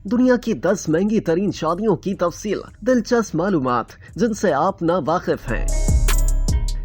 दुनिया की 10 महंगी तरीन शादियों की तफसील, दिलचस्प मालूमात जिनसे आप ना वाकिफ हैं।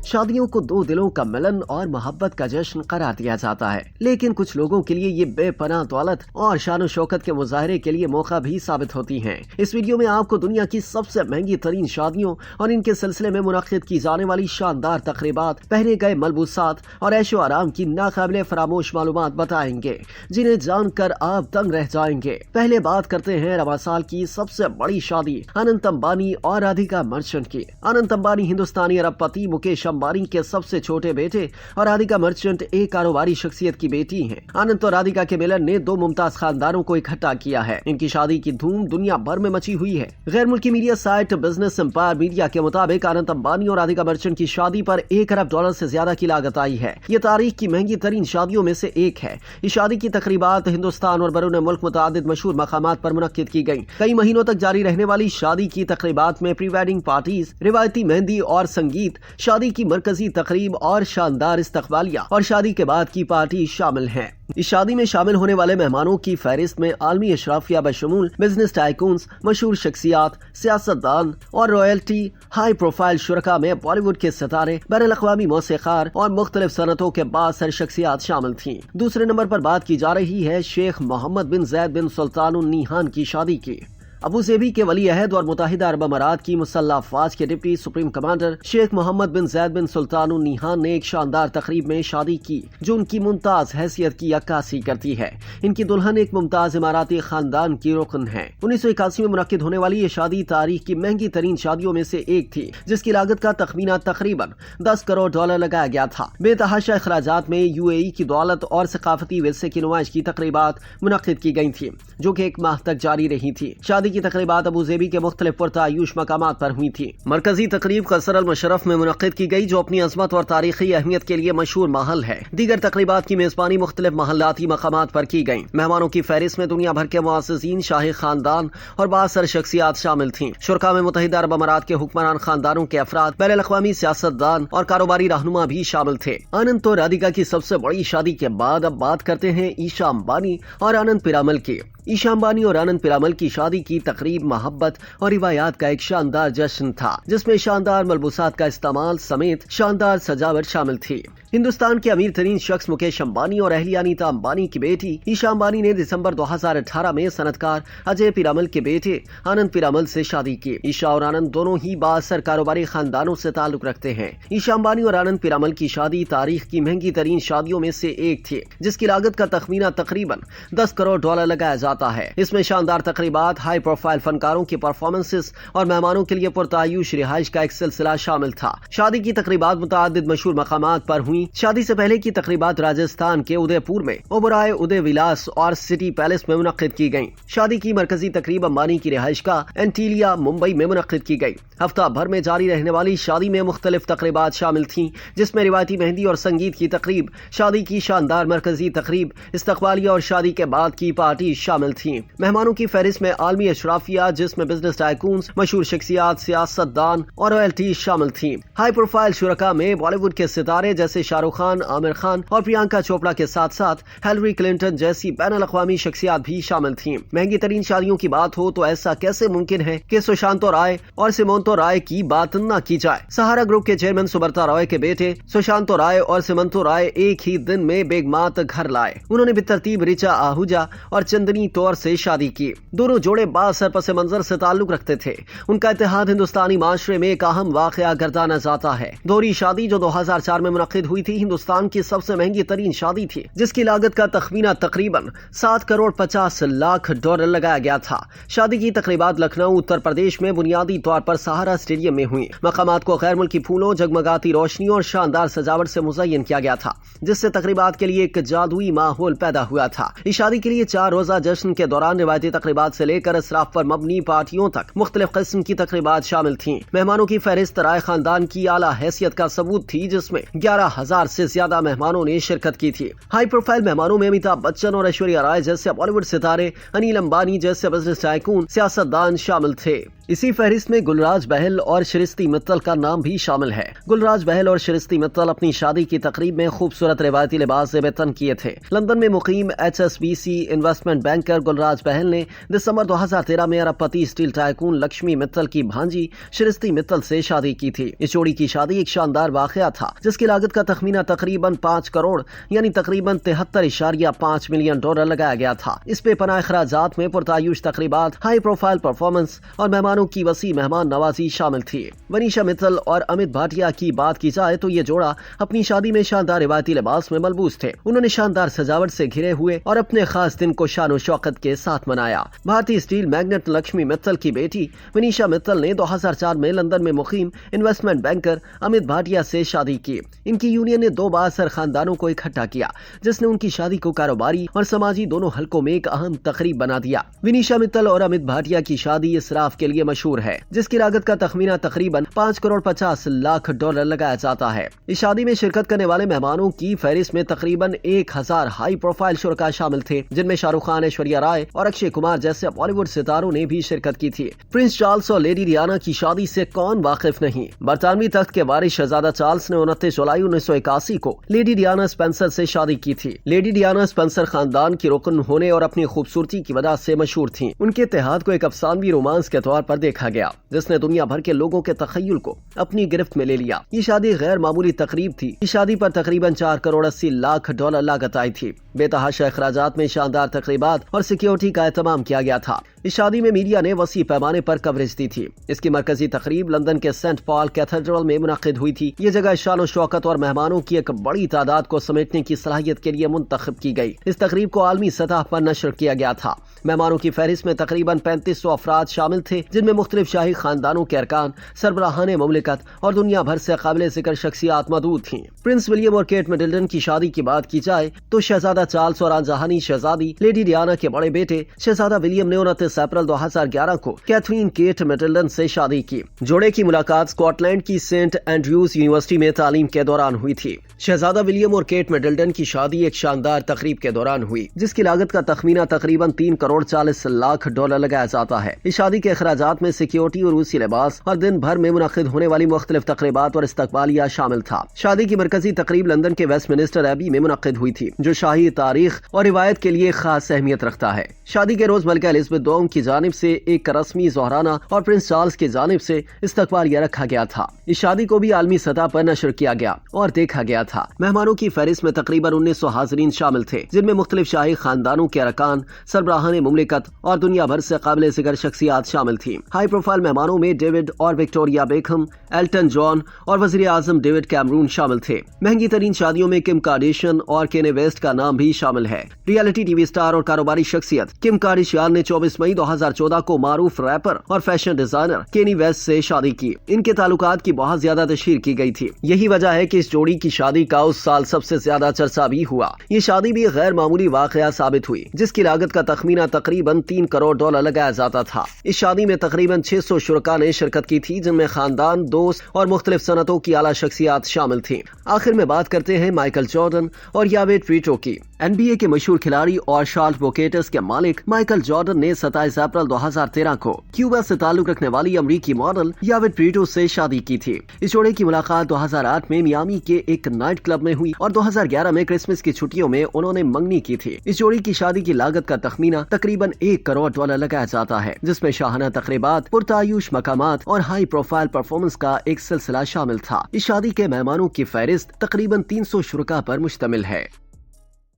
शादियों को दो दिलों का मिलन और मोहब्बत का जश्न करार दिया जाता है, लेकिन कुछ लोगों के लिए ये बेपनाह दौलत और शान शौकत के मुजाहरे के लिए मौका भी साबित होती हैं। इस वीडियो में आपको दुनिया की सबसे महंगी तरीन शादियों और इनके सिलसिले में मुनक्किद की जाने वाली शानदार तकरीबात, पहने गए मलबूसात और ऐशो आराम की नाकाबिले फरामोश मालूमात बताएंगे, जिन्हें जानकर आप दंग रह जाएंगे। पहले बात करते हैं रवा साल की सबसे बड़ी शादी अनंत अंबानी और राधिका मर्चेंट की। अनंत अंबानी हिंदुस्तानी अरबपति मुकेश अंबानी के सबसे छोटे बेटे और राधिका मर्चेंट एक कारोबारी शख्सियत की बेटी हैं। अनंत और राधिका के मिलन ने दो मुमताज खानदानों को इकट्ठा किया है। इनकी शादी की धूम दुनिया भर में मची हुई है। गैर मुल्की media site business empire media के मुताबिक अनंत अंबानी और राधिका मर्चेंट की शादी पर $1 अरब से ज्यादा की लागत आई है। ये तारीख की महंगी तरीन शादियों में से एक है। इस शादी की तकरीबात हिंदुस्तान और बैरून मुल्क मुतादिद मशहूर मकामात पर मुनक्किद की गयी। कई महीनों तक जारी रहने वाली शादी की तकरीबात में प्री वेडिंग पार्टीज, रिवायती मेहंदी और संगीत, शादी की मरकजी तकरीब और शानदार इस्तकबालिया और शादी के बाद की पार्टी शामिल हैं। इस शादी में शामिल होने वाले मेहमानों की फहरिस्त में आलमी अशराफिया बशमूल बिजनेस टाइकून्स, मशहूर शख्सियात, सियासतदान और रॉयल्टी, हाई प्रोफाइल शुरका में बॉलीवुड के सितारे, बैनुल अक़वामी मौसीक़ार और मुख्तलिफ सनतों के बासर शख्सियात शामिल थीं। दूसरे नंबर पर बात की जा रही है Sheikh Mohammed bin Zayed bin Sultan Al निहान की शादी की। अबू ज़ेबी के वली अहद और मुत्तहिदा अरब अमारात की मुसल्लह अफ़वाज के deputy supreme commander Sheikh Mohammed bin Zayed bin Sultan Al Nahyan ने एक शानदार तकरीब में शादी की, जो उनकी मुमताज हैसियत की अक्कासी करती है। इनकी दुल्हन एक मुमताज इमाराती खानदान की रुकन है। 1981 में मुनक्किद होने वाली ये शादी तारीख की महंगी तरीन शादियों में से एक थी, जिसकी लागत का तखमीना तकरीबन $10 करोड़ लगाया गया था। बेतहाशा अखराजात में UAE की दौलत और सकाफती विरसे की नुमाइश की तकरीबात मुनक्किद की गई थी, जो कि 1 माह तक जारी रही थी। शादी की तकरीबात अबू ज़ेबी के मुख्तलिफ पुरतायूश मकामात पर हुई थी। मरकजी तकरीब कसर अल मुशर्रफ में मुनक्किद की गई, जो अपनी अजमत और तारीखी अहमियत के लिए मशहूर महल है। दीगर तकरीबात की मेजबानी मुख्तलिफ महल्लाती मकामात पर की गई। मेहमानों की फहरिस्त में दुनिया भर के मुअज़्ज़िज़ीन, शाही खानदान और बासर शख्सियात शामिल थीं। शुरका में मुत्तहिदा अरब अमारात के हुक्मरान खानदानों के अफराद, बैनुल अक़वामी सियासतदान और कारोबारी रहनुमा भी शामिल थे। अनंत और राधिका की सबसे बड़ी शादी के बाद अब बात करते हैं ईशा अंबानी और आनंद पीरामल की। ईशा अंबानी और आनंद पीरामल की शादी की तकरीब मोहब्बत और रिवायात का एक शानदार जश्न था, जिसमें शानदार मलबूसात का इस्तेमाल समेत शानदार सजावट शामिल थी। हिंदुस्तान के अमीर तरीन शख्स मुकेश अंबानी और अहलिया अनीता अंबानी की बेटी ईशा अंबानी ने दिसंबर 2018 में सनतकार अजय पीरामल के बेटे आनंद पीरामल से शादी की। ईशा और आनंद दोनों ही बाअसर कारोबारी खानदानों से ताल्लुक रखते हैं। ईशा अंबानी और आनंद पीरामल की शादी तारीख की महंगी तरीन शादियों में से एक थी, जिसकी लागत का तखमीना तकरीबन $10 करोड़ लगाया जाता है। इसमें शानदार तकरीबात, हाई प्रोफाइल फनकारों की परफॉर्मेंसेस और मेहमानों के लिए पुरतायूश रिहाइश का एक सिलसिला शामिल था। शादी की तकरीबात मुतअद्दिद मशहूर मकामात पर हुई। शादी से पहले की तकरीबात राजस्थान के उदयपुर में ओबराय उदय विलास और सिटी पैलेस में मुनक्किद की गयी। शादी की मरकजी तकरीब अंबानी की रिहाइश का एंटीलिया मुंबई में मुनक्किद की गयी। हफ्ता भर में जारी रहने वाली शादी में मुख्तलिफ तकरीबात शामिल थीं, जिसमें रिवायती मेहंदी और संगीत की तकरीब, शादी की शानदार मरकजी तकरीब, इस्तकबालिया और शादी के बाद की पार्टी शामिल थी। मेहमानों की फहरिस्त में आलमी अशराफिया, जिसमें बिजनेस टाइकून्स, मशहूर शख्सियात, सियासतदान और रॉयल्टी शामिल थी। हाई प्रोफाइल शुरका में बॉलीवुड के सितारे जैसे शाहरुख खान, आमिर खान और प्रियंका चोपड़ा के साथ साथ हिलरी क्लिंटन जैसी बैनुल अक़वामी शख्सियात भी शामिल थीं। महंगी तरीन शादियों की बात हो तो ऐसा कैसे मुमकिन है कि सुशांतो राय और सिमोंतो राय की बात न की जाए। सहारा ग्रुप के चेयरमैन सुब्रता रॉय के बेटे सुशांतो राय और सिमोंतो राय एक ही दिन में बेगमात घर लाए। उन्होंने बेतरतीब रिचा आहूजा और चंदनी तौर से शादी की। दोनों जोड़े बाअसर पस मंजर से ताल्लुक रखते थे। उनका इत्तेहाद हिंदुस्तानी माशरे में एक अहम वाक़या गर्दाना जाता है। दोहरी शादी जो 2004 में मुनक्किद हुई थी, हिंदुस्तान की सबसे महंगी तरीन शादी थी, जिसकी लागत का तखमीना तकरीबन $7 करोड़ 50 लाख लगाया गया था। शादी की तकरीबात लखनऊ उत्तर प्रदेश में बुनियादी तौर पर सहारा स्टेडियम में हुई। मकामात को गैर मुल्की फूलों, जगमगाती रोशनी और शानदार सजावट से मुज़य्यन किया गया था, जिससे तकरीबात के लिए एक जादुई माहौल पैदा हुआ था। इस शादी के लिए 4 रोजा जश्न के दौरान रिवायती तकरीबात से लेकर इसराफ पर मबनी पार्टियों तक मुख्तलिफ किस्म की तकरीबात शामिल थीं। मेहमानों की फहरिस्त राय खानदान की आला हैसियत का सबूत थी, जिसमें 11,000 से ज्यादा मेहमानों ने शिरकत की थी। हाई प्रोफाइल मेहमानों में अमिताभ बच्चन और ऐश्वर्या राय जैसे बॉलीवुड सितारे, अनिल अंबानी जैसे बिजनेस टाइकून, सियासतदान शामिल थे। इसी फहरिस्त में गुलराज बहल और शिरस्ती मित्तल का नाम भी शामिल है। गुलराज बहल और शिरस्ती मित्तल अपनी शादी की तकरीब में खूबसूरत रिवायती लिबास ज़ेब-ए-तन किए थे। लंदन में मुकीम HSBC इन्वेस्टमेंट बैंकर गुलराज बहल ने दिसंबर 2013 में अरबपति स्टील टाइकून लक्ष्मी मित्तल की भांजी शिरस्ती मित्तल से शादी की थी। इस जोड़ी की शादी एक शानदार वाकया था जिसकी लागत का तखमीना तकरीबन 5 करोड़ यानी तकरीबन 73.5 मिलियन डॉलर लगाया गया था। इस बेपनाह अखराजात में पुरतायुश तकरीबात, हाई प्रोफाइल परफॉर्मेंस और मेहमानों की वसी मेहमान नवाजी शामिल थी। वनीशा मित्तल और अमित भाटिया की बात की जाए तो ये जोड़ा अपनी शादी में शानदार रिवायती लिबास में मलबूस थे। उन्होंने शानदार सजावट से घिरे हुए और अपने खास दिन को शान शौकत के साथ मनाया। भारतीय स्टील मैग्नेट लक्ष्मी मित्तल की बेटी वनीशा मित्तल ने 2004 में लंदन में मुकीम इन्वेस्टमेंट बैंकर अमित भाटिया से शादी की। इनकी यूनियन ने 2 बाअसर खानदानों को इकट्ठा किया जिसने उनकी शादी को कारोबारी और समाजी दोनों हलकों में एक अहम तकरीब बना दिया। वनीशा मित्तल और अमित भाटिया की शादी इसराफ के लिए मशहूर है जिसकी लागत का तखमीना तकरीबन 5 करोड़ 50 लाख डॉलर लगाया जाता है। इस शादी में शिरकत करने वाले मेहमानों की फहरिस्त में तकरीबन 1000 हाई प्रोफाइल शुरका शामिल थे जिनमें शाहरुख खान, ऐश्वर्या राय और अक्षय कुमार जैसे बॉलीवुड सितारों ने भी शिरकत की थी। प्रिंस चार्ल्स और लेडी डियाना की शादी से कौन वाकिफ नहीं। बरतानवी तख्त के वारिस शहजादा चार्ल्स ने 29 जुलाई 1981 को लेडी डियाना स्पेंसर से शादी की थी। लेडी डियाना स्पेंसर खानदान की रुकन होने और अपनी खूबसूरती की वजह से मशहूर थी। उनके इत्तेहाद को एक अफसानवी रोमांस के तौर पर देखा गया जिसने दुनिया भर के लोगों के तखय्युल को अपनी गिरफ्त में ले लिया। ये शादी गैर मामूली तकरीब थी। इस शादी पर तकरीबन 4 करोड़ 80 लाख डॉलर लागत आई थी। बेतहाशा अखराजात में शानदार तकरीबात और सिक्योरिटी का एहतमाम किया गया था। इस शादी में मीडिया ने वसी पैमाने पर कवरेज दी थी। इसकी मरकजी तकरीब लंदन के सेंट पॉल कैथेड्रल में मुनक्किद हुई थी। ये जगह शान और शौकत और मेहमानों की एक बड़ी तादाद को समेटने की सलाहियत के लिए मुंतखब की गई। इस तकरीब को आलमी सतह पर नशर किया गया था। मेहमानों की फहरिस्त में तकरीबन 3500 अफराद शामिल थे जिनमें मुख्तलिफ शाही खानदानों के अरकान, सरबराहान मुमलिकत और दुनिया भर से काबिल जिक्र शख्सियात मौजूद थीं। प्रिंस विलियम और केट मिडल्टन की शादी की बात की जाए तो शहजादा चार्ल्स और आनजहानी शहजादी लेडी डियाना के बड़े बेटे शहजादा विलियम ने 29 अप्रैल 2011 को कैथरीन केट मिडल्टन से शादी की। जोड़े की मुलाकात स्कॉटलैंड की सेंट एंड्रयूज यूनिवर्सिटी में तालीम के दौरान हुई थी। शहजादा विलियम और केट मिडल्टन की शादी एक शानदार तकरीब के दौरान हुई जिसकी लागत का तखमीना तकरीबन 3 करोड़ 40 लाख डॉलर लगाया जाता है। इस शादी के अखराजात में सिक्योरिटी और रूसी लिबास और दिन भर में मुनक्किद होने वाली मुख्तलिफ तकरीबात और इस्तकबालिया शामिल था। शादी की मरकजी तकरीब लंदन के वेस्टमिनिस्टर एबी में मुनक्किद हुई थी जो शाही तारीख और रिवायत के लिए खास अहमियत रखता है। शादी के रोज मलिका एलिजाबेथ दोम की जानिब से एक रस्मी ज़ोहराना और प्रिंस चार्ल्स की जानिब से इस्तकबालिया रखा गया था। इस शादी को भी आलमी सतह पर नशर किया गया और देखा गया था। मेहमानों की फहरिस्त में तकरीबन 1900 हाज़रीन शामिल थे जिनमें मुख्तलिफ शाही खानदानों के अरकान, सरबराहान मुमलिकत और दुनिया भर से काबिल जिक्र शख्सियात शामिल थी। हाई प्रोफाइल मेहमानों में डेविड और विक्टोरिया बेकहम, एल्टन जॉन और वज़ीर आज़म डेविड कैमरून शामिल थे। महंगी तरीन शादियों में किम कार्दाशियन और केने वेस्ट का नाम भी शामिल है। रियलिटी टीवी स्टार और कारोबारी शख्सियत किम कार्दाशियन ने 24 मई 2014 को मारूफ रैपर और फैशन डिजाइनर केनी वेस्ट से शादी की। इनके ताल्लुकात की बहुत ज्यादा तशहीर की गई थी। यही वजह है कि इस जोड़ी की शादी का उस साल सबसे ज्यादा चर्चा भी हुआ। ये शादी भी गैर मामूली वाकया साबित हुई जिसकी लागत का तखमीना तकरीबन 3 करोड़ डॉलर लगाया जाता था। इस शादी में तकरीबन 600 शुरका ने शिरकत की थी जिनमें खानदान, दोस्त और मुख्तलिफ सनतों की आला शख्सियात शामिल थी। आखिर में बात करते हैं माइकल जॉर्डन और यावेट प्रीटो की। NBA के मशहूर खिलाड़ी और शार्ल्ट बोकेटस के मालिक माइकल जॉर्डन ने 27 अप्रैल 2013 को क्यूबा से ताल्लुक रखने वाली अमरीकी मॉडल यावेट प्रीटो से शादी की थी। इस जोड़े की मुलाकात 2008 में मियामी के एक नाइट क्लब में हुई और 2011 में क्रिसमस की छुट्टियों में उन्होंने मंगनी की थी। इस जोड़ी की शादी की लागत का तखमीना तकरीबन 1 करोड़ डॉलर लगाया जाता है जिसमें शाहाना तकरीबात, पुरतायुश मकामात और हाई प्रोफाइल परफॉर्मेंस का एक सिलसिला शामिल था। इस शादी के मेहमानों की फहरिस्त तकरीबन 300 शुरका पर मुश्तमिल है।